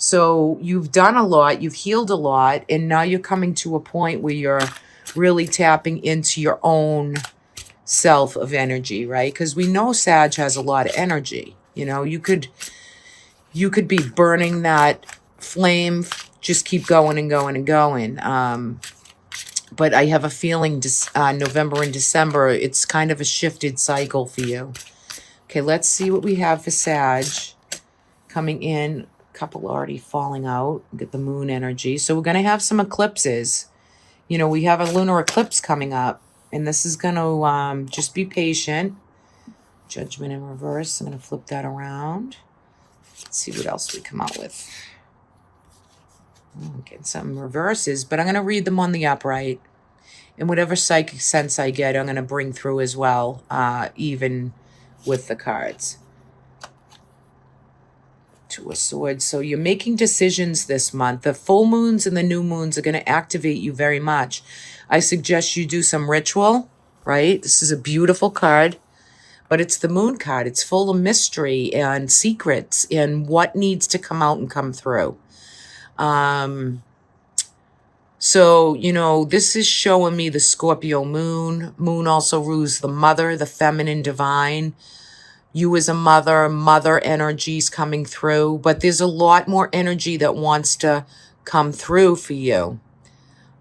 So you've done a lot, you've healed a lot, and now you're coming to a point where you're really tapping into your own self of energy, right? Because we know Sag has a lot of energy. You know, you could be burning that flame, just keep going and going and going. But I have a feeling November and December, it's kind of a shifted cycle for you. Okay, let's see what we have for Sag coming in. A couple already falling out. Get the moon energy. So we're going to have some eclipses. You know, we have a lunar eclipse coming up, and this is going to just be patient. Judgment in reverse. I'm going to flip that around. Let's see what else we come out with. I'm getting some reverses, but I'm going to read them on the upright. And whatever psychic sense I get, I'm going to bring through as well, even with the cards. Two of Swords. So you're making decisions this month. The full moons and the new moons are going to activate you very much. I suggest you do some ritual, right? This is a beautiful card, but it's the moon card. It's full of mystery and secrets and what needs to come out and come through. So, you know, this is showing me the Scorpio moon. Moon also rules the mother, the feminine divine. You as a mother energies coming through, but there's a lot more energy that wants to come through for you.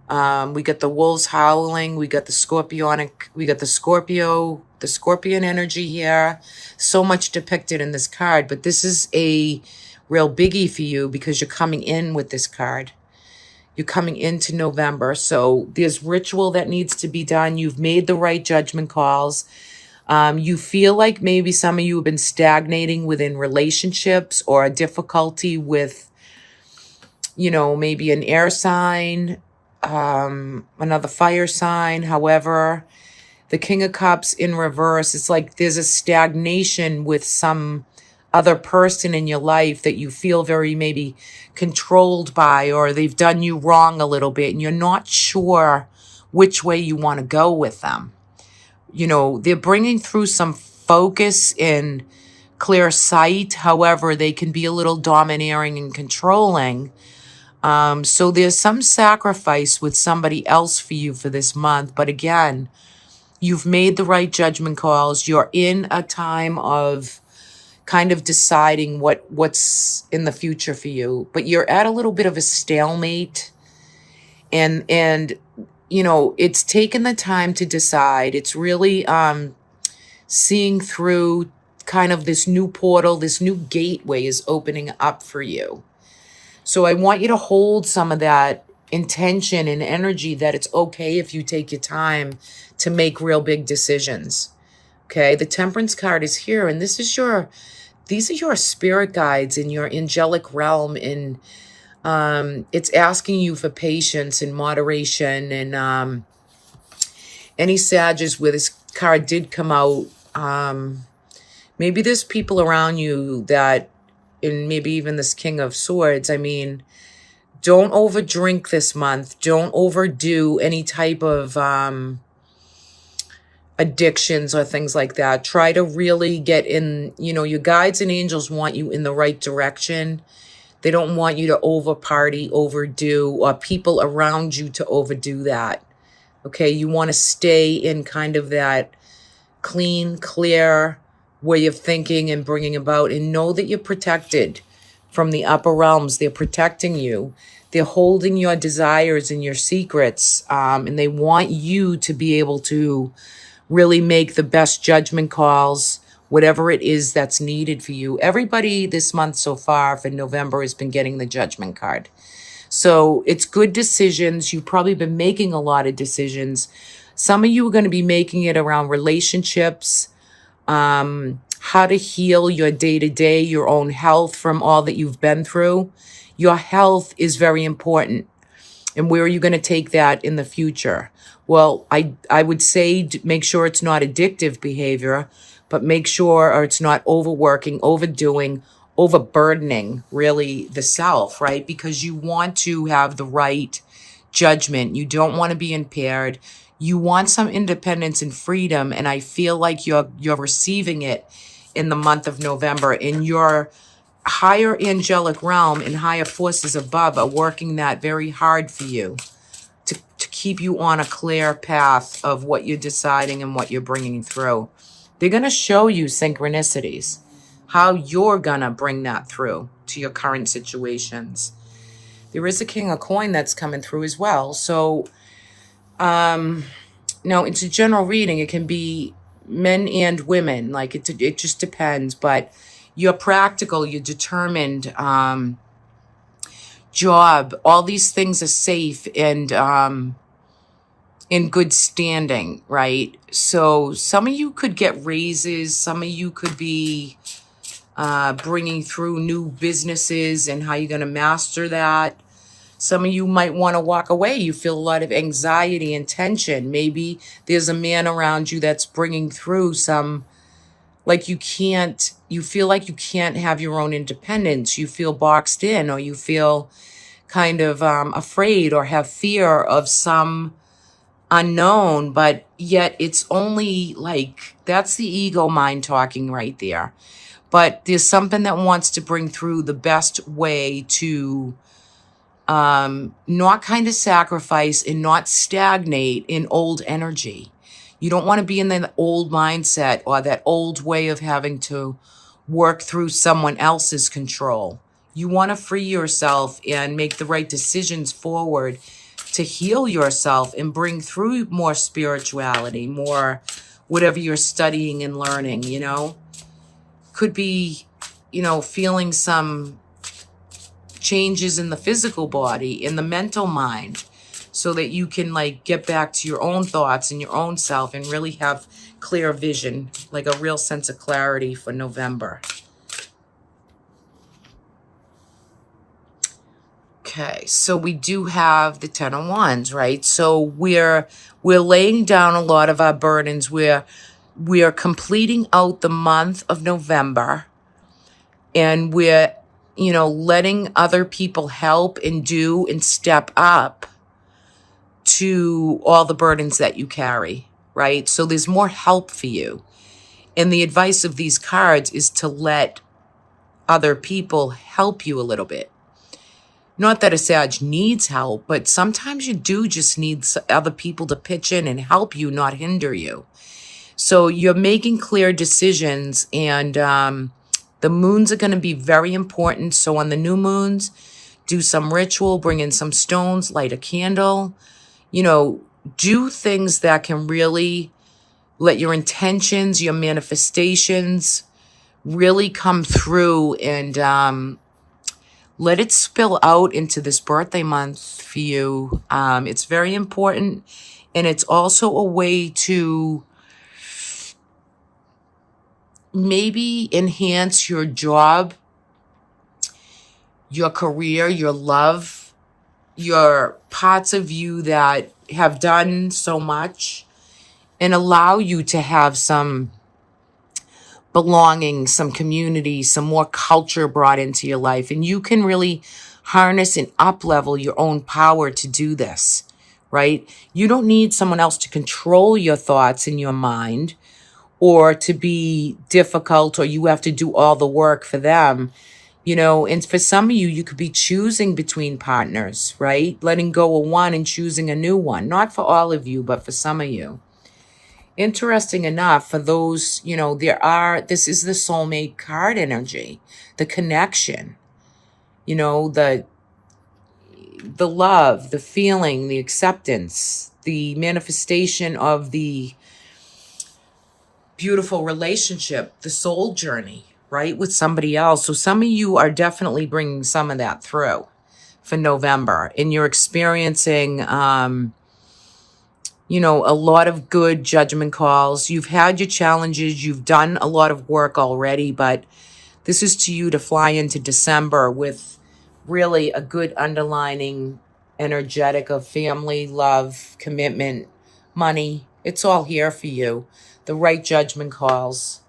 We got the wolves howling. We got the scorpion energy here. So much depicted in this card, but this is a real biggie for you because you're coming in with this card. You're coming into November. So there's ritual that needs to be done. You've made the right judgment calls. You feel like maybe some of you have been stagnating within relationships or a difficulty with, you know, maybe an air sign, another fire sign. However, the King of Cups in reverse, it's like there's a stagnation with some other person in your life that you feel very maybe controlled by, or they've done you wrong a little bit and you're not sure which way you want to go with them. You know, they're bringing through some focus and clear sight. However, they can be a little domineering and controlling. So there's some sacrifice with somebody else for you for this month. But again, you've made the right judgment calls. You're in a time of kind of deciding what's in the future for you. But you're at a little bit of a stalemate. And you know, it's taken the time to decide. It's really seeing through kind of this new portal, this new gateway is opening up for you. So I want you to hold some of that intention and energy that it's okay if you take your time to make real big decisions. Okay, the Temperance card is here, and these are your spirit guides in your angelic realm, and it's asking you for patience and moderation. And any Sages where this card did come out, maybe there's people around you that, and maybe even this King of Swords, I mean, don't overdrink this month. Don't overdo any type of addictions or things like that. Try to really get in, you know, your guides and angels want you in the right direction. They don't want you to over party, overdo, or people around you to overdo that. Okay, you want to stay in kind of that clean, clear way of thinking and bringing about, and know that you're protected from the upper realms. They're protecting you. They're holding your desires and your secrets, and they want you to be able to really make the best judgment calls, whatever it is that's needed for you. Everybody this month so far for November has been getting the Judgment card. So it's good decisions. You've probably been making a lot of decisions. Some of you are going to be making it around relationships, how to heal your day-to-day, your own health from all that you've been through. Your health is very important. And where are you going to take that in the future? Well, I would say make sure it's not addictive behavior, but make sure or it's not overworking, overdoing, overburdening really the self, right? Because you want to have the right judgment. You don't want to be impaired. You want some independence and freedom. And I feel like you're receiving it in the month of November, and you're higher angelic realm and higher forces above are working that very hard for you to keep you on a clear path of what you're deciding and what you're bringing through. They're going to show you synchronicities, how you're going to bring that through to your current situations. There is a King of Coin that's coming through as well. So, no, it's a general reading. It can be men and women. Like, it just depends. But you're practical, you're determined, job, all these things are safe and in good standing, right? So some of you could get raises. Some of you could be bringing through new businesses and how you're going to master that. Some of you might want to walk away. You feel a lot of anxiety and tension. Maybe there's a man around you that's bringing through some, like you feel like you can't have your own independence. You feel boxed in, or you feel kind of afraid or have fear of some unknown, but yet it's only like, that's the ego mind talking right there. But there's something that wants to bring through the best way to not kind of sacrifice and not stagnate in old energy. You don't want to be in the old mindset or that old way of having to work through someone else's control. You want to free yourself and make the right decisions forward to heal yourself and bring through more spirituality, more whatever you're studying and learning, you know. Could be, you know, feeling some changes in the physical body, in the mental mind, so that you can like get back to your own thoughts and your own self and really have clear vision, like a real sense of clarity for November. Okay, so we do have the Ten of Wands, right? So we're laying down a lot of our burdens. We are completing out the month of November, and we're, you know, letting other people help and do and step up to all the burdens that you carry, right? So there's more help for you. And the advice of these cards is to let other people help you a little bit. Not that a Sag needs help, but sometimes you do just need other people to pitch in and help you, not hinder you. So you're making clear decisions, and the moons are going to be very important. So on the new moons, do some ritual, bring in some stones, light a candle, you know, do things that can really let your intentions, your manifestations really come through, and let it spill out into this birthday month for you. It's very important. And it's also a way to maybe enhance your job, your career, your love, your parts of you that have done so much, and allow you to have some belonging, some community, some more culture brought into your life. And you can really harness and up-level your own power to do this, right? You don't need someone else to control your thoughts in your mind, or to be difficult, or you have to do all the work for them, you know. And for some of you, you could be choosing between partners, right? Letting go of one and choosing a new one. Not for all of you, but for some of you. Interesting enough, for those, you know, this is the soulmate card energy, the connection, you know, the love, the feeling, the acceptance, the manifestation of the beautiful relationship, the soul journey, right, with somebody else. So some of you are definitely bringing some of that through for November, and you're experiencing, you know, a lot of good judgment calls. You've had your challenges. You've done a lot of work already, but this is to you to fly into December with really a good underlining energetic of family, love, commitment, money. It's all here for you. The right judgment calls.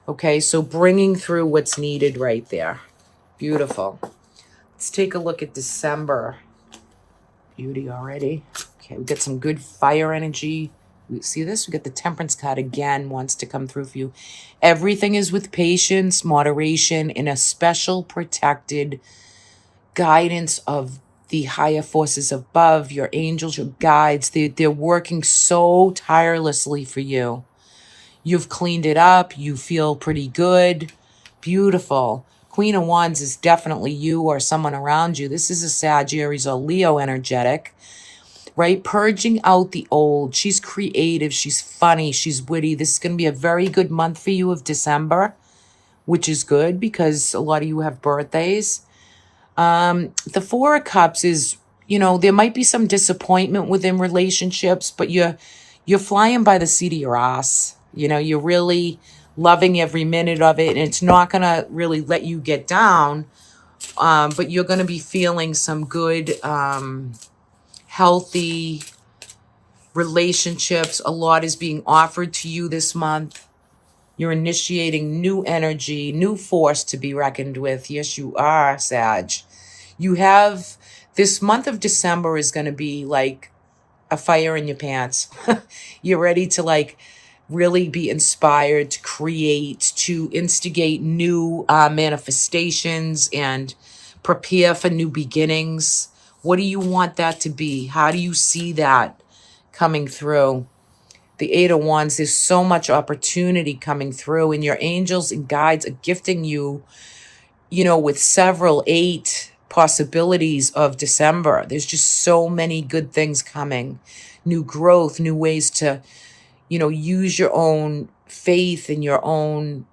Okay, so bringing through what's needed right there. Beautiful. Let's take a look at December. Beauty already. Okay, we got some good fire energy See this? We get the Temperance card again, wants to come through for you. Everything is with patience, moderation, and a special protected guidance of the higher forces above, your angels, your guides. They're working so tirelessly for you. You've cleaned it up. You feel pretty good. Beautiful. Queen of Wands is definitely you or someone around you. This is a Sagittarius or Leo energetic, right? Purging out the old. She's creative. She's funny. She's witty. This is going to be a very good month for you of December, which is good because a lot of you have birthdays. The Four of Cups is, there might be some disappointment within relationships, but you're flying by the seat of your ass. You're really loving every minute of it, and it's not going to really let you get down. But you're going to be feeling some good, healthy relationships. A lot is being offered to you this month. You're initiating new energy, new force to be reckoned with. Yes, you are, Sag. You have, this month of December is going to be like a fire in your pants. You're ready to really be inspired to create, to instigate new manifestations and prepare for new beginnings. What do you want that to be? How do you see that coming through? The Eight of Wands, there's so much opportunity coming through, and your angels and guides are gifting you, with several 8 possibilities of December. There's just so many good things coming. New growth, new ways to, use your own faith and your own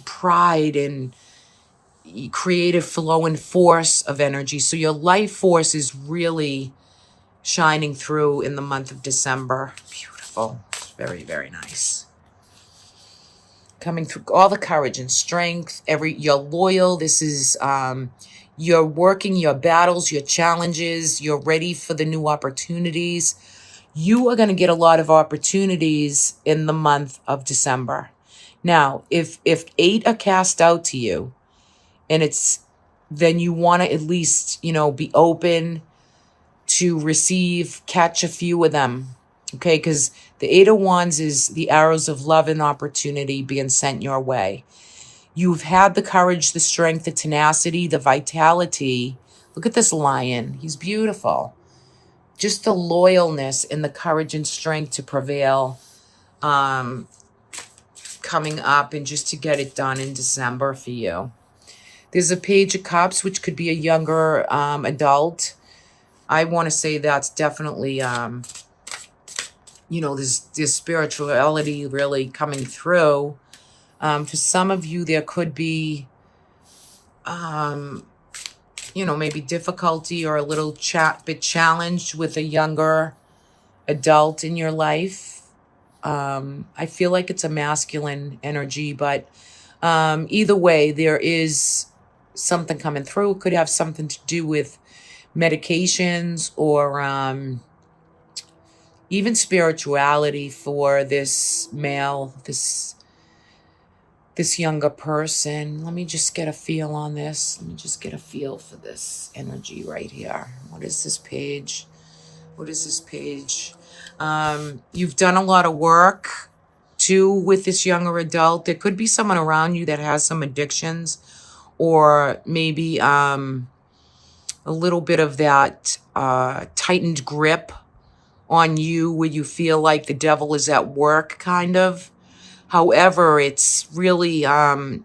pride and creative flow and force of energy. So your life force is really shining through in the month of December. Beautiful. Very, very nice. Coming through all the courage and strength. You're loyal. This is you're working your battles, your challenges. You're ready for the new opportunities. You are going to get a lot of opportunities in the month of December. Now, if 8 are cast out to you, and then you want to at least, be open to catch a few of them. Okay, because the Eight of Wands is the arrows of love and opportunity being sent your way. You've had the courage, the strength, the tenacity, the vitality. Look at this lion. He's beautiful. Just the loyalness and the courage and strength to prevail coming up and just to get it done in December for you. There's a Page of Cups, which could be a younger adult. I want to say that's definitely, this spirituality really coming through. For some of you, there could be, maybe difficulty or a little bit challenged with a younger adult in your life. I feel like it's a masculine energy, but either way, there is something coming through. It could have something to do with medications or even spirituality for this male, this younger person. Let me just get a feel on this. Let me just get a feel for this energy right here. What is this page? What is this page? You've done a lot of work too with this younger adult. There could be someone around you that has some addictions, or maybe a little bit of that tightened grip on you where you feel like the devil is at work, kind of. However, it's really kind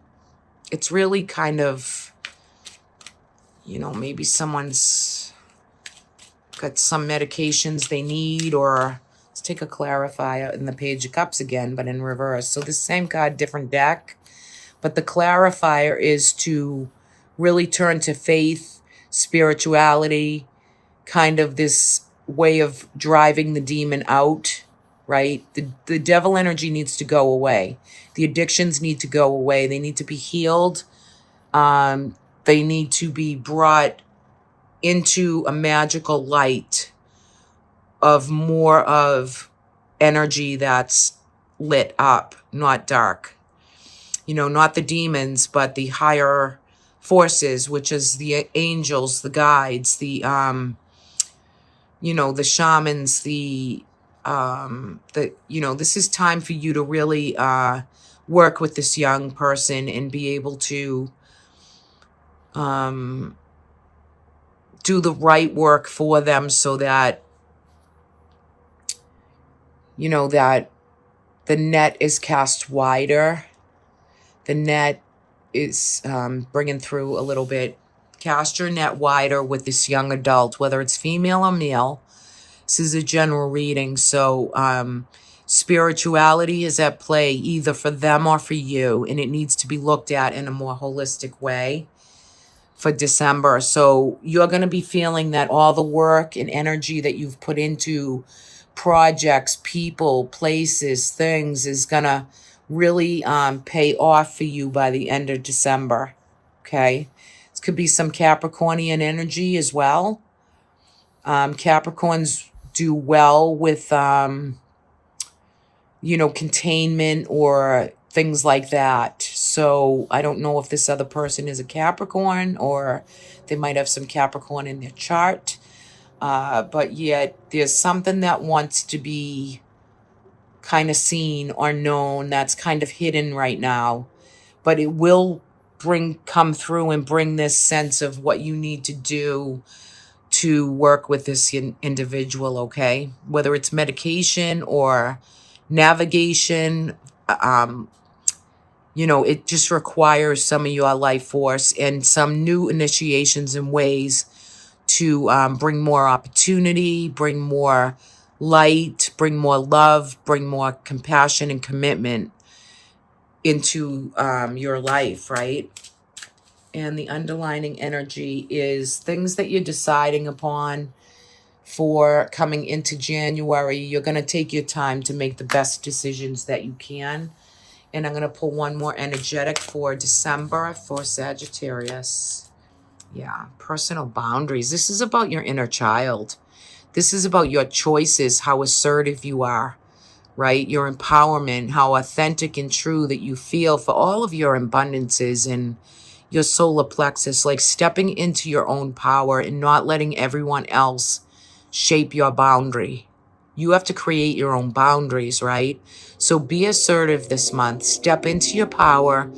of, maybe someone's got some medications they need, or let's take a clarifier in the Page of Cups again, but in reverse. So the same card, different deck, but the clarifier is to really turn to faith, spirituality, kind of this way of driving the demon out, right? The devil energy needs to go away. The addictions need to go away. They need to be healed. They need to be brought into a magical light of more of energy that's lit up, not dark. Not the demons, but the higher forces, which is the angels, the guides, the the shamans, the this is time for you to really work with this young person and be able to do the right work for them so that, that the net is cast wider. The net is bringing through a little bit. Cast your net wider with this young adult, whether it's female or male. This is a general reading, so spirituality is at play either for them or for you, and it needs to be looked at in a more holistic way for December. So you're going to be feeling that all the work and energy that you've put into projects, people, places, things is going to really pay off for you by the end of December. Okay? This could be some Capricornian energy as well. Capricorns do well with, containment or things like that. So I don't know if this other person is a Capricorn or they might have some Capricorn in their chart. But yet there's something that wants to be kind of seen or known that's kind of hidden right now. But it will come through and bring this sense of what you need to do to work with this individual, okay? Whether it's medication or navigation, it just requires some of your life force and some new initiations and ways to bring more opportunity, bring more light, bring more love, bring more compassion and commitment into your life, right? And the underlining energy is things that you're deciding upon for coming into January. You're going to take your time to make the best decisions that you can. And I'm going to pull one more energetic for December for Sagittarius. Yeah, personal boundaries. This is about your inner child. This is about your choices, how assertive you are, right? Your empowerment, how authentic and true that you feel for all of your abundances and your solar plexus, like stepping into your own power and not letting everyone else shape your boundary. You have to create your own boundaries, right? So be assertive this month. Step into your power.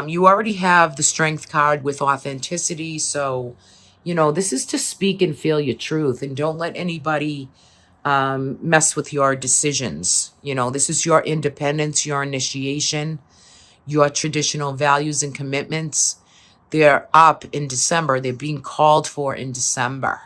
You already have the Strength card with authenticity. So, this is to speak and feel your truth. And don't let anybody mess with your decisions. This is your independence, your initiation, your traditional values and commitments. They're up in December. They're being called for in December.